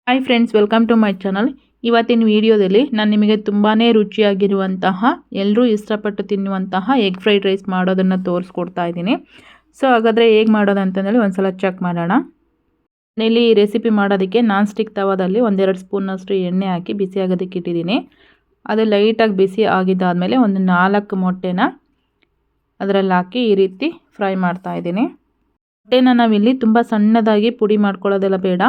Hi friends, welcome to my channel. ಇವತ್ತಿನ ವಿಡಿಯೋದಲ್ಲಿ ನಾನು ನಿಮಗೆ ತುಂಬಾ ರುಚಿಯಾಗಿರುವಂತಹ ಎಲ್ಲರೂ ಇಷ್ಟಪಟ್ಟು ತಿನ್ನುವಂತಹ ಎಗ್ ಫ್ರೈಡ್ ರೈಸ್ ಮಾಡೋದನ್ನು ತೋರಿಸ್ಕೊಡ್ತಾ ಇದ್ದೀನಿ. ಸೊ ಹಾಗಾದರೆ ಹೇಗೆ ಮಾಡೋದು ಅಂತಂದೇಳಿ ಒಂದ್ಸಲ ಚೆಕ್ ಮಾಡೋಣ. ನಾನಿಲ್ಲಿ ಈ ರೆಸಿಪಿ ಮಾಡೋದಕ್ಕೆ ನಾನ್ ಸ್ಟಿಕ್ ತವಾದಲ್ಲಿ 1-2 ಸ್ಪೂನಷ್ಟು ಎಣ್ಣೆ ಹಾಕಿ ಬಿಸಿ ಆಗೋದಕ್ಕೆ ಇಟ್ಟಿದ್ದೀನಿ. ಅದು ಲೈಟಾಗಿ ಬಿಸಿ ಆಗಿದ್ದಾದಮೇಲೆ ಒಂದು 4 ಮೊಟ್ಟೆನ ಅದರಲ್ಲಿ ಹಾಕಿ ಈ ರೀತಿ ಫ್ರೈ ಮಾಡ್ತಾ ಇದ್ದೀನಿ. ಮೊಟ್ಟೆನ ನಾವಿಲ್ಲಿ ತುಂಬ ಸಣ್ಣದಾಗಿ ಪುಡಿ ಮಾಡ್ಕೊಳ್ಳೋದೆಲ್ಲ ಬೇಡ,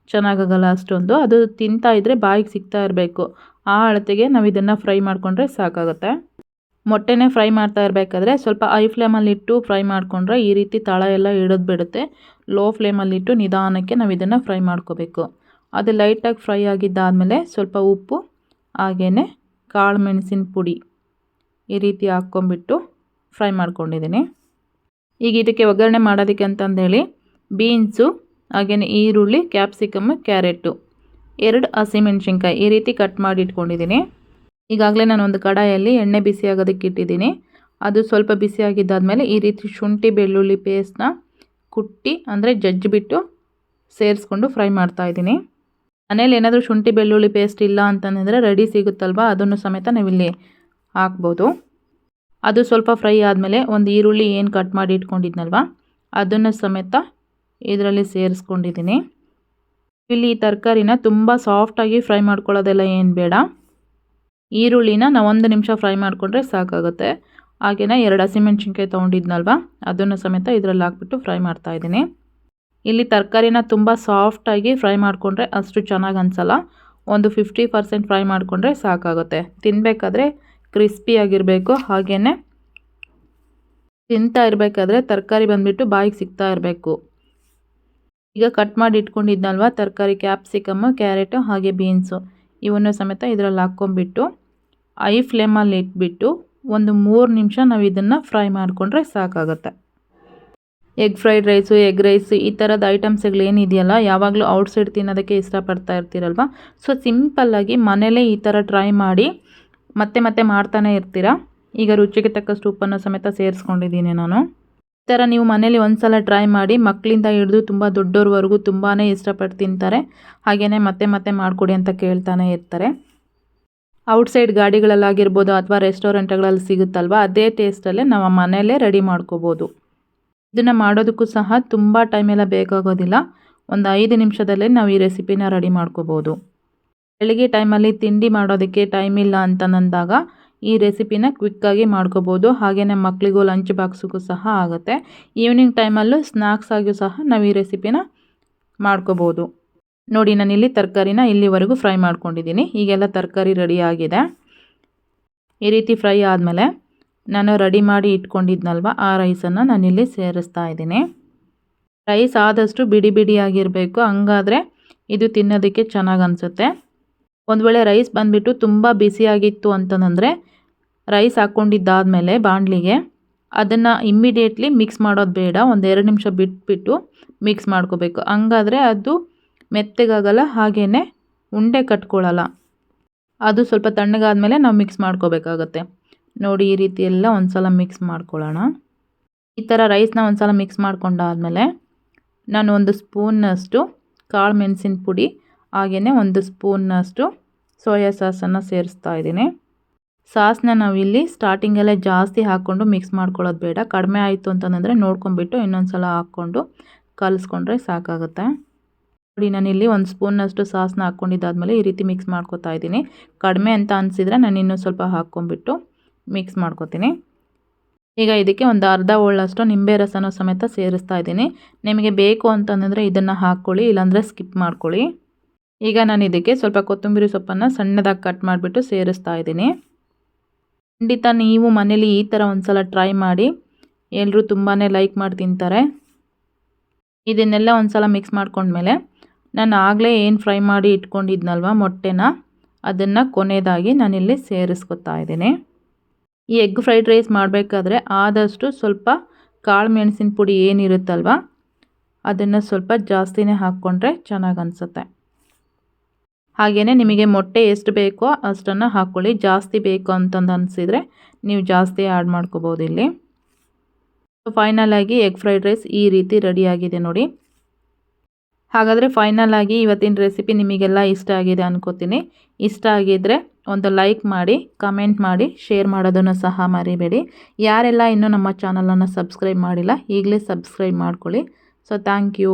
ಚೆನ್ನಾಗಾಗಲ್ಲ ಅಷ್ಟೊಂದು. ಅದು ತಿಂತಾ ಇದ್ದರೆ ಬಾಯಿಗೆ ಸಿಗ್ತಾ ಇರಬೇಕು, ಆ ಅಳತೆಗೆ ನಾವು ಇದನ್ನು ಫ್ರೈ ಮಾಡಿಕೊಂಡ್ರೆ ಸಾಕಾಗುತ್ತೆ. ಮೊಟ್ಟೆನೇ ಫ್ರೈ ಮಾಡ್ತಾ ಇರಬೇಕಾದ್ರೆ ಸ್ವಲ್ಪ ಹೈ ಫ್ಲೇಮಲ್ಲಿಟ್ಟು ಫ್ರೈ ಮಾಡಿಕೊಂಡ್ರೆ ಈ ರೀತಿ ತಳ ಎಲ್ಲ ಹಿಡಿದು ಬಿಡುತ್ತೆ. ಲೋ ಫ್ಲೇಮಲ್ಲಿಟ್ಟು ನಿಧಾನಕ್ಕೆ ನಾವು ಇದನ್ನು ಫ್ರೈ ಮಾಡ್ಕೋಬೇಕು. ಅದು ಲೈಟಾಗಿ ಫ್ರೈ ಆಗಿದ್ದಾದಮೇಲೆ ಸ್ವಲ್ಪ ಉಪ್ಪು ಹಾಗೆಯೇ ಕಾಳು ಮೆಣಸಿನ ಪುಡಿ ಈ ರೀತಿ ಹಾಕ್ಕೊಂಬಿಟ್ಟು ಫ್ರೈ ಮಾಡ್ಕೊಂಡಿದ್ದೀನಿ. ಈಗ ಇದಕ್ಕೆ ಒಗ್ಗರಣೆ ಮಾಡೋದಕ್ಕೆ ಅಂತಂದೇಳಿ ಬೀನ್ಸು ಹಾಗೆಯೇ ಈರುಳ್ಳಿ, ಕ್ಯಾಪ್ಸಿಕಮ್, ಕ್ಯಾರೆಟು, 2 ಹಸಿಮೆಣ್ಸಿನ್ಕಾಯಿ ಈ ರೀತಿ ಕಟ್ ಮಾಡಿ ಇಟ್ಕೊಂಡಿದ್ದೀನಿ. ಈಗಾಗಲೇ ನಾನು ಒಂದು ಕಡಾಯಲ್ಲಿ ಎಣ್ಣೆ ಬಿಸಿ ಆಗೋದಕ್ಕೆ ಇಟ್ಟಿದ್ದೀನಿ. ಅದು ಸ್ವಲ್ಪ ಬಿಸಿ ಆಗಿದ್ದಾದಮೇಲೆ ಈ ರೀತಿ ಶುಂಠಿ ಬೆಳ್ಳುಳ್ಳಿ ಪೇಸ್ಟ್ನ ಕುಟ್ಟಿ ಅಂದರೆ ಜಜ್ಜಿಬಿಟ್ಟು ಸೇರಿಸ್ಕೊಂಡು ಫ್ರೈ ಮಾಡ್ತಾಯಿದ್ದೀನಿ. ಮನೇಲಿ ಏನಾದರೂ ಶುಂಠಿ ಬೆಳ್ಳುಳ್ಳಿ ಪೇಸ್ಟ್ ಇಲ್ಲ ಅಂತಂದರೆ ರೆಡಿ ಸಿಗುತ್ತಲ್ವ, ಅದನ್ನು ಸಮೇತ ನಾವಿಲ್ಲಿ ಹಾಕ್ಬೋದು. ಅದು ಸ್ವಲ್ಪ ಫ್ರೈ ಆದಮೇಲೆ ಒಂದು ಈರುಳ್ಳಿ ಏನು ಕಟ್ ಮಾಡಿ ಇಟ್ಕೊಂಡಿದ್ನಲ್ವ ಅದನ್ನು ಸಮೇತ ಇದರಲ್ಲಿ ಸೇರಿಸ್ಕೊಂಡಿದ್ದೀನಿ. ಇಲ್ಲಿ ಈ ತರಕಾರಿನ ತುಂಬ ಸಾಫ್ಟಾಗಿ ಫ್ರೈ ಮಾಡ್ಕೊಳ್ಳೋದೆಲ್ಲ ಏನು ಬೇಡ. ಈರುಳ್ಳಿನ ನಾವು 1 ನಿಮಿಷ ಫ್ರೈ ಮಾಡಿಕೊಂಡ್ರೆ ಸಾಕಾಗುತ್ತೆ. ಹಾಗೆಯೇ 2 ಹಸಿಮೆಣ್ಸಿನ್ಕಾಯಿ ತೊಗೊಂಡಿದ್ನಲ್ವ ಅದನ್ನು ಸಮೇತ ಇದರಲ್ಲಿ ಹಾಕ್ಬಿಟ್ಟು ಫ್ರೈ ಮಾಡ್ತಾಯಿದ್ದೀನಿ. ಇಲ್ಲಿ ತರಕಾರಿನ ತುಂಬ ಸಾಫ್ಟಾಗಿ ಫ್ರೈ ಮಾಡಿಕೊಂಡ್ರೆ ಅಷ್ಟು ಚೆನ್ನಾಗಿ ಅನಿಸಲ್ಲ. ಒಂದು 50% ಫ್ರೈ ಮಾಡಿಕೊಂಡ್ರೆ ಸಾಕಾಗುತ್ತೆ. ತಿನ್ನಬೇಕಾದ್ರೆ ಕ್ರಿಸ್ಪಿಯಾಗಿರಬೇಕು, ಹಾಗೆಯೇ ತಿಂತಾ ಇರಬೇಕಾದ್ರೆ ತರಕಾರಿ ಬಂದುಬಿಟ್ಟು ಬಾಯಿಗೆ ಸಿಗ್ತಾ ಇರಬೇಕು. ಈಗ ಕಟ್ ಮಾಡಿ ಇಟ್ಕೊಂಡಿದ್ನಲ್ವ ತರಕಾರಿ, ಕ್ಯಾಪ್ಸಿಕಮ್ಮು, ಕ್ಯಾರೆಟು ಹಾಗೆ ಬೀನ್ಸು ಇವನ್ನು ಸಮೇತ ಇದರಲ್ಲಿ ಹಾಕ್ಕೊಂಬಿಟ್ಟು ಹೈ ಫ್ಲೇಮಲ್ಲಿ ಇಟ್ಬಿಟ್ಟು ಒಂದು 3 ನಿಮಿಷ ನಾವು ಇದನ್ನು ಫ್ರೈ ಮಾಡಿಕೊಂಡ್ರೆ ಸಾಕಾಗುತ್ತೆ. Egg fried rice, egg rice ಈ ಥರದ ಐಟಮ್ಸ್ಗಳೇನಿದೆಯಲ್ಲ ಯಾವಾಗಲೂ ಔಟ್ಸೈಡ್ ತಿನ್ನೋದಕ್ಕೆ ಇಷ್ಟಪಡ್ತಾ ಇರ್ತೀರಲ್ವ. ಸೊ ಸಿಂಪಲ್ಲಾಗಿ ಮನೇಲೇ ಈ ಥರ ಟ್ರೈ ಮಾಡಿ ಮತ್ತೆ ಮತ್ತೆ ಮಾಡ್ತಾನೆ ಇರ್ತೀರ. ಈಗ ರುಚಿಗೆ ತಕ್ಕಷ್ಟು ಉಪ್ಪನ್ನು ಸಮೇತ ಸೇರಿಸ್ಕೊಂಡಿದ್ದೀನಿ ನಾನು. ಈ ಥರ ನೀವು ಮನೇಲಿ ಒಂದು ಸಲ ಟ್ರೈ ಮಾಡಿ, ಮಕ್ಕಳಿಂದ ಹಿಡಿದು ತುಂಬ ದೊಡ್ಡೋರ್ವರೆಗೂ ತುಂಬಾ ಇಷ್ಟಪಟ್ಟು ತಿಂತಾರೆ. ಹಾಗೆಯೇ ಮತ್ತೆ ಮತ್ತೆ ಮಾಡಿಕೊಡಿ ಅಂತ ಕೇಳ್ತಾನೆ ಇರ್ತಾರೆ. ಔಟ್ಸೈಡ್ ಗಾಡಿಗಳಲ್ಲಾಗಿರ್ಬೋದು ಅಥವಾ ರೆಸ್ಟೋರೆಂಟ್ಗಳಲ್ಲಿ ಸಿಗುತ್ತಲ್ವ, ಅದೇ ಟೇಸ್ಟಲ್ಲೇ ನಾವು ಮನೆಯಲ್ಲೇ ರೆಡಿ ಮಾಡ್ಕೋಬೋದು. ಇದನ್ನು ಮಾಡೋದಕ್ಕೂ ಸಹ ತುಂಬ ಟೈಮೆಲ್ಲ ಬೇಕಾಗೋದಿಲ್ಲ. ಒಂದು 5 ನಿಮಿಷದಲ್ಲೇ ನಾವು ಈ ರೆಸಿಪಿನ ರೆಡಿ ಮಾಡ್ಕೋಬೋದು. ಬೆಳಗ್ಗೆ ಟೈಮಲ್ಲಿ ತಿಂಡಿ ಮಾಡೋದಕ್ಕೆ ಟೈಮ್ ಇಲ್ಲ ಅಂತಂದಾಗ ಈ ರೆಸಿಪಿನ ಕ್ವಿಕ್ಕಾಗಿ ಮಾಡ್ಕೋಬೋದು. ಹಾಗೆಯೇ ಮಕ್ಕಳಿಗೂ ಲಂಚ್ ಬಾಕ್ಸಿಗೂ ಸಹ ಆಗುತ್ತೆ. ಈವ್ನಿಂಗ್ ಟೈಮಲ್ಲೂ ಸ್ನ್ಯಾಕ್ಸ್ ಆಗಿಯೂ ಸಹ ನಾವು ಈ ರೆಸಿಪಿನ ಮಾಡ್ಕೋಬೋದು. ನೋಡಿ, ನಾನಿಲ್ಲಿ ತರಕಾರಿನ ಇಲ್ಲಿವರೆಗೂ ಫ್ರೈ ಮಾಡ್ಕೊಂಡಿದ್ದೀನಿ. ಈಗೆಲ್ಲ ತರಕಾರಿ ರೆಡಿ ಆಗಿದೆ. ಈ ರೀತಿ ಫ್ರೈ ಆದಮೇಲೆ ನಾನು ರೆಡಿ ಮಾಡಿ ಇಟ್ಕೊಂಡಿದ್ನಲ್ವ ಆ ರೈಸನ್ನು ನಾನಿಲ್ಲಿ ಸೇರಿಸ್ತಾ ಇದ್ದೀನಿ. ರೈಸ್ ಆದಷ್ಟು ಬಿಡಿ ಬಿಡಿಯಾಗಿರಬೇಕು, ಹಂಗಾದರೆ ಇದು ತಿನ್ನೋದಕ್ಕೆ ಚೆನ್ನಾಗಿ ಅನಿಸುತ್ತೆ. ಒಂದು ವೇಳೆ ರೈಸ್ ಬಂದುಬಿಟ್ಟು ತುಂಬ ಬಿಸಿಯಾಗಿತ್ತು ಅಂತಂದರೆ ರೈಸ್ ಹಾಕ್ಕೊಂಡಿದ್ದಾದಮೇಲೆ ಬಾಣಲಿಗೆ ಅದನ್ನು ಇಮ್ಮಿಡಿಯೇಟ್ಲಿ ಮಿಕ್ಸ್ ಮಾಡೋದು ಬೇಡ. ಒಂದು 2 ನಿಮಿಷ ಬಿಟ್ಬಿಟ್ಟು ಮಿಕ್ಸ್ ಮಾಡ್ಕೋಬೇಕು. ಹಂಗಾದರೆ ಅದು ಮೆತ್ತಗಾಗಲ್ಲ, ಹಾಗೆಯೇ ಉಂಡೆ ಕಟ್ಕೊಳ್ಳಲ್ಲ. ಅದು ಸ್ವಲ್ಪ ತಣ್ಣಗಾದ್ಮೇಲೆ ನಾವು ಮಿಕ್ಸ್ ಮಾಡ್ಕೋಬೇಕಾಗತ್ತೆ. ನೋಡಿ, ಈ ರೀತಿ ಎಲ್ಲ ಒಂದು ಸಲ ಮಿಕ್ಸ್ ಮಾಡ್ಕೊಳ್ಳೋಣ. ಈ ಥರ ರೈಸ್ನ ಒಂದು ಸಲ ಮಿಕ್ಸ್ ಮಾಡ್ಕೊಂಡಾದಮೇಲೆ ನಾನು 1 ಸ್ಪೂನ್ನಷ್ಟು ಕಾಳು ಮೆಣಸಿನ ಪುಡಿ ಹಾಗೆಯೇ 1 ಸ್ಪೂನ್ನಷ್ಟು ಸೋಯಾ ಸಾಸನ್ನು ಸೇರಿಸ್ತಾ ಇದ್ದೀನಿ. ಸಾಸನ್ನ ನಾವಿಲ್ಲಿ ಸ್ಟಾರ್ಟಿಂಗಲ್ಲೇ ಜಾಸ್ತಿ ಹಾಕ್ಕೊಂಡು ಮಿಕ್ಸ್ ಮಾಡ್ಕೊಳ್ಳೋದು ಬೇಡ. ಕಡಿಮೆ ಆಯಿತು ಅಂತಂದರೆ ನೋಡ್ಕೊಂಬಿಟ್ಟು ಇನ್ನೊಂದು ಸಲ ಹಾಕ್ಕೊಂಡು ಕಲಿಸ್ಕೊಂಡ್ರೆ ಸಾಕಾಗುತ್ತೆ. ನೋಡಿ, ನಾನಿಲ್ಲಿ 1 ಸ್ಪೂನ್ನಷ್ಟು ಸಾಸನ್ನ ಹಾಕ್ಕೊಂಡಿದ್ದಾದಮೇಲೆ ಈ ರೀತಿ ಮಿಕ್ಸ್ ಮಾಡ್ಕೊತಾ ಇದ್ದೀನಿ. ಕಡಿಮೆ ಅಂತ ಅನಿಸಿದರೆ ನಾನು ಇನ್ನೂ ಸ್ವಲ್ಪ ಹಾಕ್ಕೊಂಬಿಟ್ಟು ಮಿಕ್ಸ್ ಮಾಡ್ಕೊತೀನಿ. ಈಗ ಇದಕ್ಕೆ ಒಂದು ಅರ್ಧ ಹೋಳಷ್ಟು ನಿಂಬೆ ರಸನೂ ಸಮೇತ ಸೇರಿಸ್ತಾ ಇದ್ದೀನಿ. ನಿಮಗೆ ಬೇಕು ಅಂತಂದರೆ ಇದನ್ನು ಹಾಕ್ಕೊಳ್ಳಿ, ಇಲ್ಲಾಂದರೆ ಸ್ಕಿಪ್ ಮಾಡ್ಕೊಳ್ಳಿ. ಈಗ ನಾನು ಇದಕ್ಕೆ ಸ್ವಲ್ಪ ಕೊತ್ತಂಬರಿ ಸೊಪ್ಪನ್ನು ಸಣ್ಣದಾಗಿ ಕಟ್ ಮಾಡಿಬಿಟ್ಟು ಸೇರಿಸ್ತಾ ಇದ್ದೀನಿ. ಖಂಡಿತ ನೀವು ಮನೇಲಿ ಈ ಥರ ಒಂದು ಸಲ ಟ್ರೈ ಮಾಡಿ, ಎಲ್ಲರೂ ತುಂಬಾ ಲೈಕ್ ಮಾಡಿ ತಿಂತಾರೆ. ಇದನ್ನೆಲ್ಲ ಒಂದು ಸಲ ಮಿಕ್ಸ್ ಮಾಡ್ಕೊಂಡ್ಮೇಲೆ ನಾನು ಆಗಲೇ ಏನು ಫ್ರೈ ಮಾಡಿ ಇಟ್ಕೊಂಡಿದ್ನಲ್ವ ಮೊಟ್ಟೆನ, ಅದನ್ನು ಕೊನೆಯದಾಗಿ ನಾನಿಲ್ಲಿ ಸೇರಿಸ್ಕೊತಾ ಇದ್ದೀನಿ. ಈ ಎಗ್ ಫ್ರೈಡ್ ರೈಸ್ ಮಾಡಬೇಕಾದ್ರೆ ಆದಷ್ಟು ಸ್ವಲ್ಪ ಕಾಳು ಮೆಣಸಿನ ಪುಡಿ ಏನಿರುತ್ತಲ್ವ ಅದನ್ನು ಸ್ವಲ್ಪ ಜಾಸ್ತಿನೇ ಹಾಕ್ಕೊಂಡ್ರೆ ಚೆನ್ನಾಗಿ ಅನಿಸುತ್ತೆ. ಹಾಗೆಯೇ ನಿಮಗೆ ಮೊಟ್ಟೆ ಎಷ್ಟು ಬೇಕೋ ಅಷ್ಟನ್ನು ಹಾಕ್ಕೊಳ್ಳಿ. ಜಾಸ್ತಿ ಬೇಕು ಅಂತಂದು ಅನಿಸಿದರೆ ನೀವು ಜಾಸ್ತಿ ಆ್ಯಡ್ ಮಾಡ್ಕೋಬೋದು ಇಲ್ಲಿ. ಫೈನಲಾಗಿ ಎಗ್ ಫ್ರೈಡ್ ರೈಸ್ ಈ ರೀತಿ ರೆಡಿಯಾಗಿದೆ ನೋಡಿ. ಹಾಗಾದರೆ ಫೈನಲ್ ಆಗಿ ಇವತ್ತಿನ ರೆಸಿಪಿ ನಿಮಗೆಲ್ಲ ಇಷ್ಟ ಆಗಿದೆ ಅನ್ಕೋತೀನಿ. ಇಷ್ಟ ಆಗಿದ್ದರೆ ಒಂದು ಲೈಕ್ ಮಾಡಿ, ಕಮೆಂಟ್ ಮಾಡಿ, ಶೇರ್ ಮಾಡೋದನ್ನು ಸಹ ಮರಿಬೇಡಿ. ಯಾರೆಲ್ಲ ಇನ್ನೂ ನಮ್ಮ ಚಾನಲನ್ನು ಸಬ್ಸ್ಕ್ರೈಬ್ ಮಾಡಿಲ್ಲ ಈಗಲೇ ಸಬ್ಸ್ಕ್ರೈಬ್ ಮಾಡ್ಕೊಳ್ಳಿ. So thank you.